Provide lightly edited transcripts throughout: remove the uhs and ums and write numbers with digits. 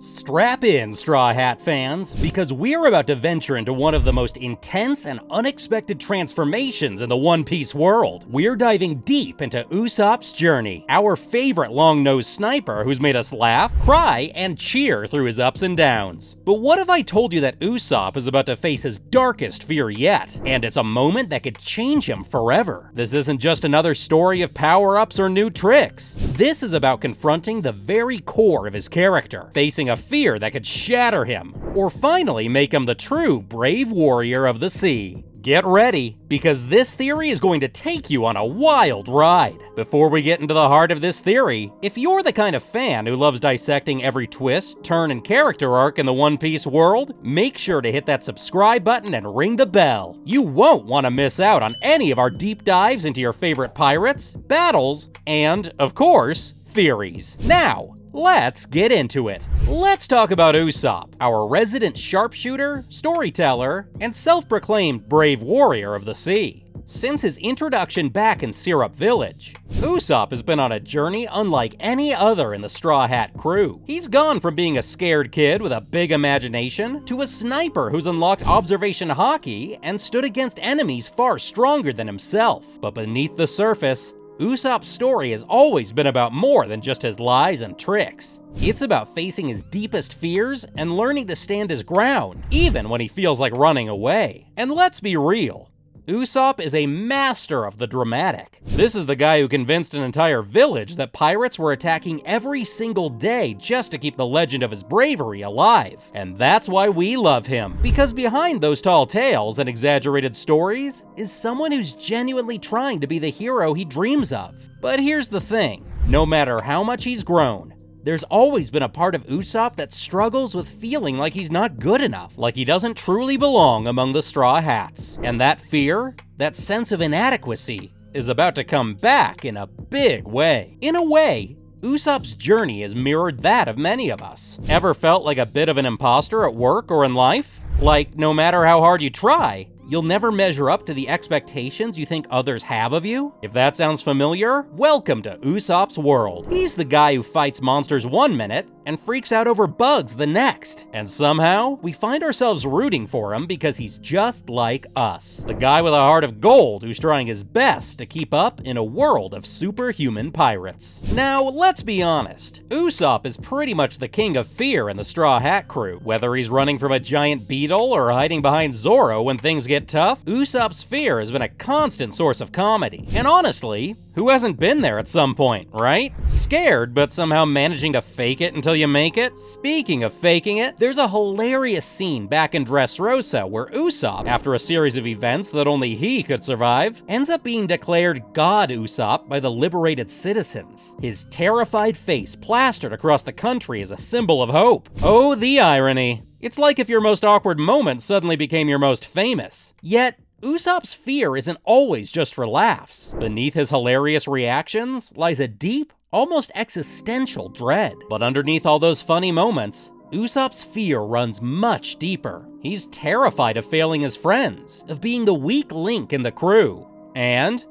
Strap in, Straw Hat fans, because we're about to venture into one of the most intense and unexpected transformations in the One Piece world. We're diving deep into Usopp's journey, our favorite long-nosed sniper who's made us laugh, cry, and cheer through his ups and downs. But what if I told you that Usopp is about to face his darkest fear yet, and it's a moment that could change him forever? This isn't just another story of power-ups or new tricks. This is about confronting the very core of his character, facing a fear that could shatter him, or finally make him the true brave warrior of the sea. Get ready, because this theory is going to take you on a wild ride. Before we get into the heart of this theory, if you're the kind of fan who loves dissecting every twist, turn, and character arc in the One Piece world, make sure to hit that subscribe button and ring the bell. You won't want to miss out on any of our deep dives into your favorite pirates, battles, and, of course, theories. Now, let's get into it. Let's talk about Usopp, our resident sharpshooter, storyteller, and self-proclaimed brave warrior of the sea. Since his introduction back in Syrup Village, Usopp has been on a journey unlike any other in the Straw Hat crew. He's gone from being a scared kid with a big imagination to a sniper who's unlocked Observation Haki and stood against enemies far stronger than himself. But beneath the surface, Usopp's story has always been about more than just his lies and tricks. It's about facing his deepest fears and learning to stand his ground, even when he feels like running away. And let's be real, Usopp is a master of the dramatic. This is the guy who convinced an entire village that pirates were attacking every single day just to keep the legend of his bravery alive. And that's why we love him, because behind those tall tales and exaggerated stories is someone who's genuinely trying to be the hero he dreams of. But here's the thing, no matter how much he's grown, there's always been a part of Usopp that struggles with feeling like he's not good enough, like he doesn't truly belong among the Straw Hats. And that fear, that sense of inadequacy, is about to come back in a big way. In a way, Usopp's journey has mirrored that of many of us. Ever felt like a bit of an imposter at work or in life? Like, no matter how hard you try, you'll never measure up to the expectations you think others have of you? If that sounds familiar, welcome to Usopp's world. He's the guy who fights monsters one minute and freaks out over bugs the next. And somehow, we find ourselves rooting for him because he's just like us. The guy with a heart of gold who's trying his best to keep up in a world of superhuman pirates. Now, let's be honest. Usopp is pretty much the king of fear in the Straw Hat crew. Whether he's running from a giant beetle or hiding behind Zoro when things get tough, Usopp's fear has been a constant source of comedy. And honestly, who hasn't been there at some point, right? Scared, but somehow managing to fake it until you make it? Speaking of faking it, there's a hilarious scene back in Dressrosa where Usopp, after a series of events that only he could survive, ends up being declared God Usopp by the liberated citizens. His terrified face plastered across the country as a symbol of hope. Oh, the irony. It's like if your most awkward moment suddenly became your most famous. Yet, Usopp's fear isn't always just for laughs. Beneath his hilarious reactions lies a deep, almost existential dread. But underneath all those funny moments, Usopp's fear runs much deeper. He's terrified of failing his friends, of being the weak link in the crew, and,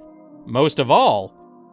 most of all,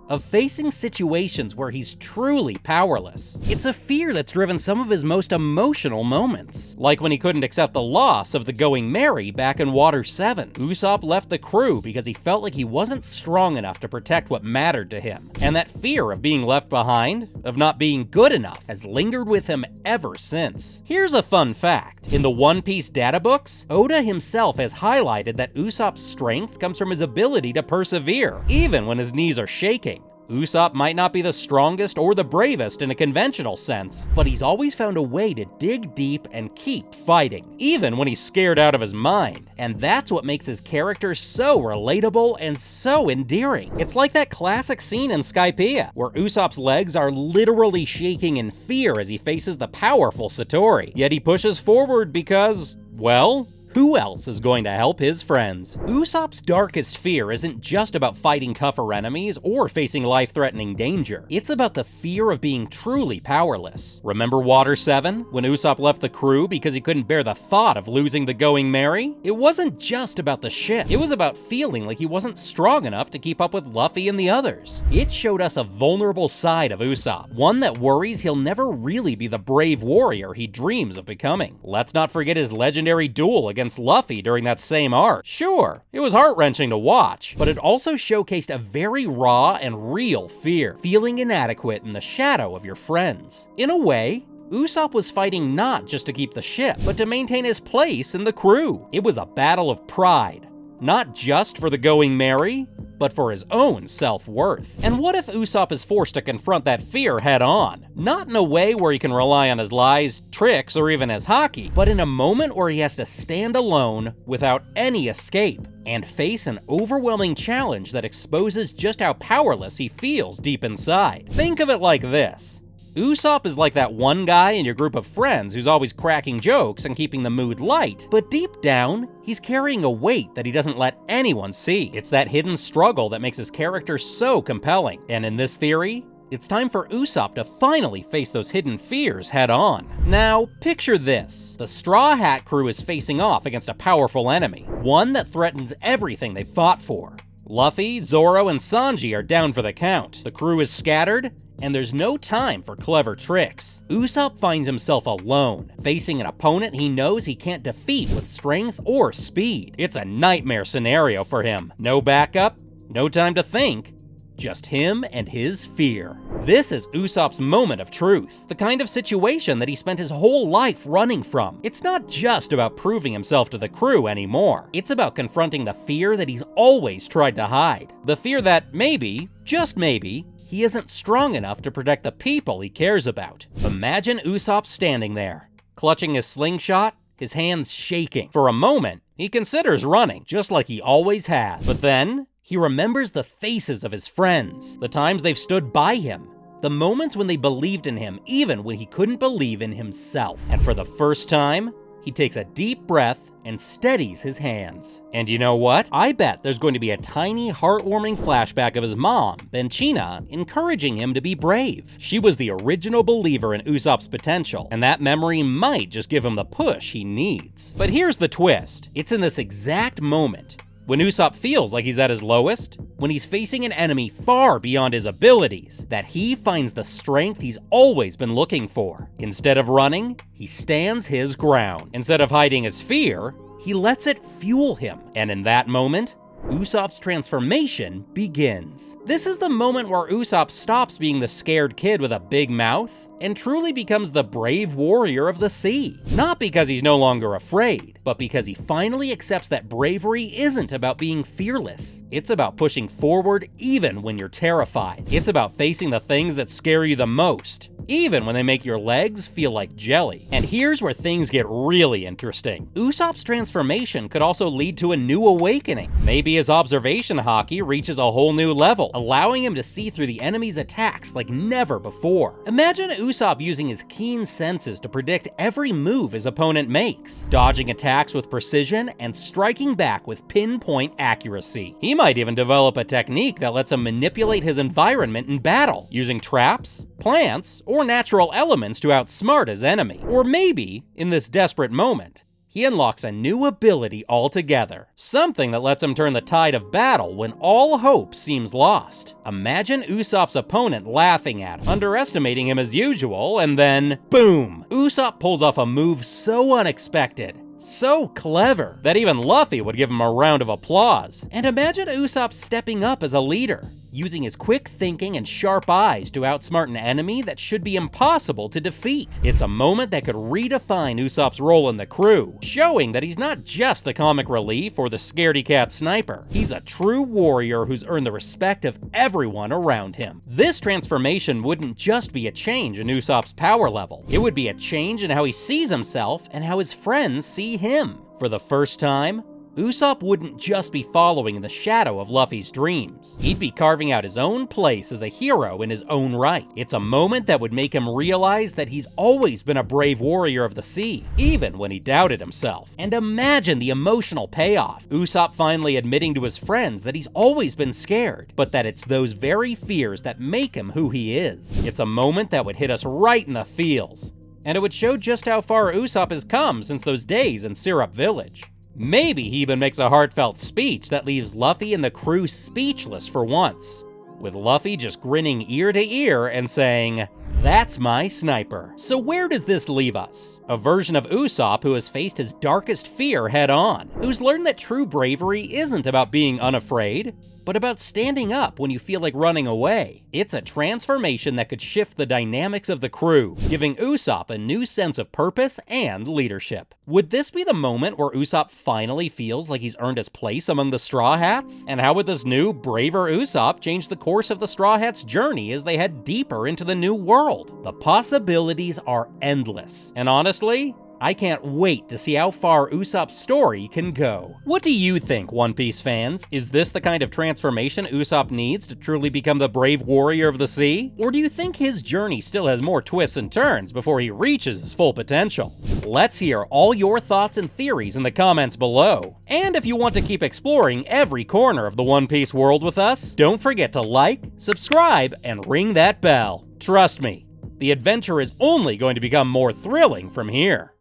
of facing situations where he's truly powerless. It's a fear that's driven some of his most emotional moments. Like when he couldn't accept the loss of the Going Merry back in Water 7. Usopp left the crew because he felt like he wasn't strong enough to protect what mattered to him. And that fear of being left behind, of not being good enough, has lingered with him ever since. Here's a fun fact. In the One Piece data books, Oda himself has highlighted that Usopp's strength comes from his ability to persevere, even when his knees are shaking. Usopp might not be the strongest or the bravest in a conventional sense, but he's always found a way to dig deep and keep fighting, even when he's scared out of his mind. And that's what makes his character so relatable and so endearing. It's like that classic scene in Skypiea, where Usopp's legs are literally shaking in fear as he faces the powerful Satori. Yet he pushes forward because, well, Who else is going to help his friends? Usopp's darkest fear isn't just about fighting tougher enemies or facing life-threatening danger. It's about the fear of being truly powerless. Remember Water 7, when Usopp left the crew because he couldn't bear the thought of losing the Going Merry? It wasn't just about the ship. It was about feeling like he wasn't strong enough to keep up with Luffy and the others. It showed us a vulnerable side of Usopp, one that worries he'll never really be the brave warrior he dreams of becoming. Let's not forget his legendary duel against Luffy during that same arc. Sure, it was heart-wrenching to watch, but it also showcased a very raw and real fear, feeling inadequate in the shadow of your friends. In a way, Usopp was fighting not just to keep the ship, but to maintain his place in the crew. It was a battle of pride, not just for the Going Merry, but for his own self-worth. And what if Usopp is forced to confront that fear head-on? Not in a way where he can rely on his lies, tricks, or even his haki, but in a moment where he has to stand alone without any escape and face an overwhelming challenge that exposes just how powerless he feels deep inside. Think of it like this. Usopp is like that one guy in your group of friends who's always cracking jokes and keeping the mood light, but deep down, he's carrying a weight that he doesn't let anyone see. It's that hidden struggle that makes his character so compelling. And in this theory, it's time for Usopp to finally face those hidden fears head on. Now, picture this. The Straw Hat crew is facing off against a powerful enemy, one that threatens everything they've fought for. Luffy, Zoro, and Sanji are down for the count. The crew is scattered, and there's no time for clever tricks. Usopp finds himself alone, facing an opponent he knows he can't defeat with strength or speed. It's a nightmare scenario for him. No backup, no time to think, just him and his fear. This is Usopp's moment of truth, the kind of situation that he spent his whole life running from. It's not just about proving himself to the crew anymore. It's about confronting the fear that he's always tried to hide. The fear that maybe, just maybe, he isn't strong enough to protect the people he cares about. Imagine Usopp standing there, clutching his slingshot, his hands shaking. For a moment, he considers running, just like he always has. But then, he remembers the faces of his friends, the times they've stood by him, the moments when they believed in him even when he couldn't believe in himself. And for the first time, he takes a deep breath and steadies his hands. And you know what? I bet there's going to be a tiny, heartwarming flashback of his mom, Benchina, encouraging him to be brave. She was the original believer in Usopp's potential, and that memory might just give him the push he needs. But here's the twist. It's in this exact moment, when Usopp feels like he's at his lowest, when he's facing an enemy far beyond his abilities, that he finds the strength he's always been looking for. Instead of running, he stands his ground. Instead of hiding his fear, he lets it fuel him. And in that moment, Usopp's transformation begins. This is the moment where Usopp stops being the scared kid with a big mouth and truly becomes the brave warrior of the sea. Not because he's no longer afraid, but because he finally accepts that bravery isn't about being fearless. It's about pushing forward even when you're terrified. It's about facing the things that scare you the most, even when they make your legs feel like jelly. And here's where things get really interesting. Usopp's transformation could also lead to a new awakening. Maybe his observation haki reaches a whole new level, allowing him to see through the enemy's attacks like never before. Imagine Usopp using his keen senses to predict every move his opponent makes, dodging attacks with precision and striking back with pinpoint accuracy. He might even develop a technique that lets him manipulate his environment in battle, using traps, plants, or natural elements to outsmart his enemy. Or maybe, in this desperate moment, he unlocks a new ability altogether, something that lets him turn the tide of battle when all hope seems lost. Imagine Usopp's opponent laughing at him, underestimating him as usual, and then, boom! Usopp pulls off a move so unexpected, so clever, that even Luffy would give him a round of applause. And imagine Usopp stepping up as a leader, using his quick thinking and sharp eyes to outsmart an enemy that should be impossible to defeat. It's a moment that could redefine Usopp's role in the crew, showing that he's not just the comic relief or the scaredy cat sniper. He's a true warrior who's earned the respect of everyone around him. This transformation wouldn't just be a change in Usopp's power level. It would be a change in how he sees himself and how his friends see him. For the first time, Usopp wouldn't just be following in the shadow of Luffy's dreams. He'd be carving out his own place as a hero in his own right. It's a moment that would make him realize that he's always been a brave warrior of the sea, even when he doubted himself. And imagine the emotional payoff. Usopp finally admitting to his friends that he's always been scared, but that it's those very fears that make him who he is. It's a moment that would hit us right in the feels. And it would show just how far Usopp has come since those days in Syrup Village. Maybe he even makes a heartfelt speech that leaves Luffy and the crew speechless for once, with Luffy just grinning ear to ear and saying, "That's my sniper." So where does this leave us? A version of Usopp who has faced his darkest fear head-on, who's learned that true bravery isn't about being unafraid, but about standing up when you feel like running away. It's a transformation that could shift the dynamics of the crew, giving Usopp a new sense of purpose and leadership. Would this be the moment where Usopp finally feels like he's earned his place among the Straw Hats? And how would this new, braver Usopp change the course of the Straw Hats' journey as they head deeper into the new world? The possibilities are endless, and honestly, I can't wait to see how far Usopp's story can go. What do you think, One Piece fans? Is this the kind of transformation Usopp needs to truly become the brave warrior of the sea? Or do you think his journey still has more twists and turns before he reaches his full potential? Let's hear all your thoughts and theories in the comments below. And if you want to keep exploring every corner of the One Piece world with us, don't forget to like, subscribe, and ring that bell. Trust me, the adventure is only going to become more thrilling from here.